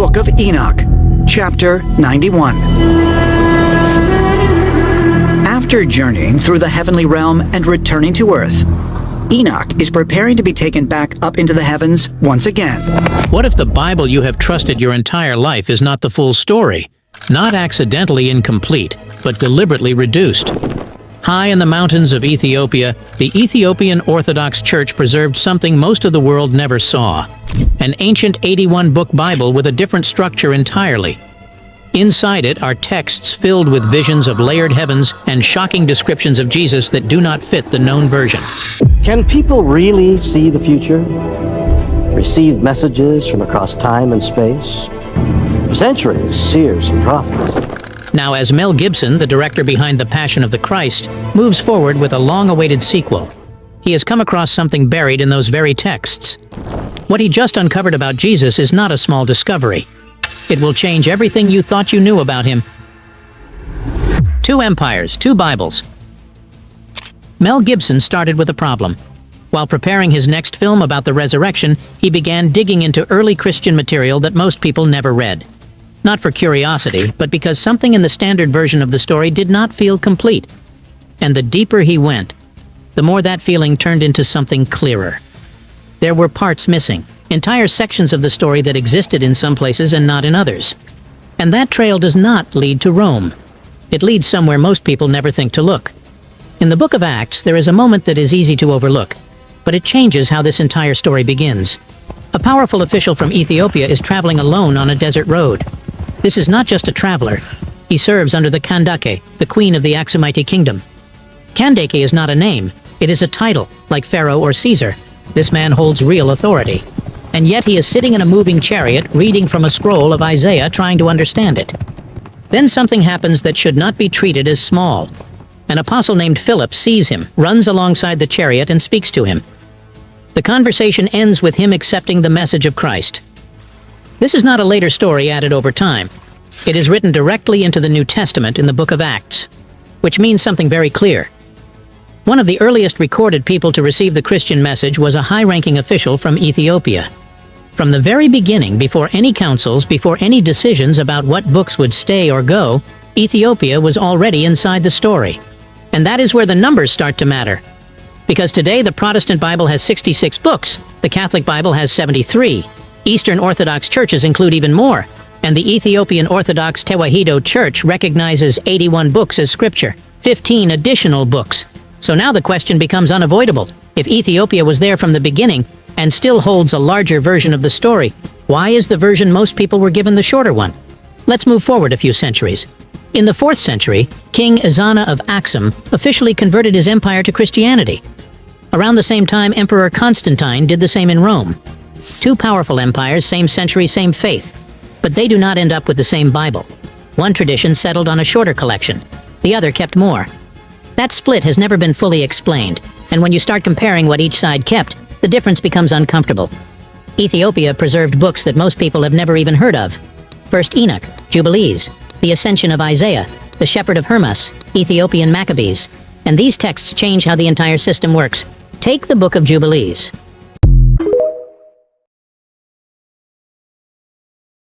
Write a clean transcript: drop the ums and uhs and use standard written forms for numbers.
Book of Enoch, Chapter 91. After journeying through the heavenly realm and returning to earth, Enoch is preparing to be taken back up into the heavens once again. What if the Bible you have trusted your entire life is not the full story? Not accidentally incomplete, but deliberately reduced. High in the mountains of Ethiopia, the Ethiopian Orthodox Church preserved something most of the world never saw. An ancient 81-book Bible with a different structure entirely. Inside it are texts filled with visions of layered heavens and shocking descriptions of Jesus that do not fit the known version. Can people really see the future? Receive messages from across time and space? For centuries, seers and prophets. Now, as Mel Gibson, the director behind The Passion of the Christ, moves forward with a long-awaited sequel, he has come across something buried in those very texts. What he just uncovered about Jesus is not a small discovery. It will change everything you thought you knew about him. 2 empires, 2 Bibles. Mel Gibson started with a problem. While preparing his next film about the resurrection, he began digging into early Christian material that most people never read. Not for curiosity, but because something in the standard version of the story did not feel complete. And the deeper he went, the more that feeling turned into something clearer. There were parts missing, entire sections of the story that existed in some places and not in others. And that trail does not lead to Rome. It leads somewhere most people never think to look. In the book of Acts, there is a moment that is easy to overlook, but it changes how this entire story begins. A powerful official from Ethiopia is traveling alone on a desert road. This is not just a traveler. He serves under the Kandake, the queen of the Aksumite kingdom. Kandake is not a name. It is a title, like Pharaoh or Caesar. This man holds real authority. And yet he is sitting in a moving chariot, reading from a scroll of Isaiah, trying to understand it. Then something happens that should not be treated as small. An apostle named Philip sees him, runs alongside the chariot, and speaks to him. The conversation ends with him accepting the message of Christ. This is not a later story added over time. It is written directly into the New Testament in the book of Acts, which means something very clear. One of the earliest recorded people to receive the Christian message was a high-ranking official from Ethiopia. From the very beginning, before any councils, before any decisions about what books would stay or go, Ethiopia was already inside the story. And that is where the numbers start to matter. Because today the Protestant Bible has 66 books, the Catholic Bible has 73, Eastern Orthodox churches include even more, and the Ethiopian Orthodox Tewahedo Church recognizes 81 books as scripture, 15 additional books. So now the question becomes unavoidable. If Ethiopia was there from the beginning and still holds a larger version of the story, why is the version most people were given the shorter one? Let's move forward a few centuries. In the 4th century, King Ezana of Aksum officially converted his empire to Christianity. Around the same time, Emperor Constantine did the same in Rome. 2 powerful empires, same century, same faith. But they do not end up with the same Bible. One tradition settled on a shorter collection. The other kept more. That split has never been fully explained, and when you start comparing what each side kept, the difference becomes uncomfortable. Ethiopia preserved books that most people have never even heard of. First Enoch, Jubilees, the Ascension of Isaiah, the Shepherd of Hermas, Ethiopian Maccabees. And these texts change how the entire system works. Take the Book of Jubilees.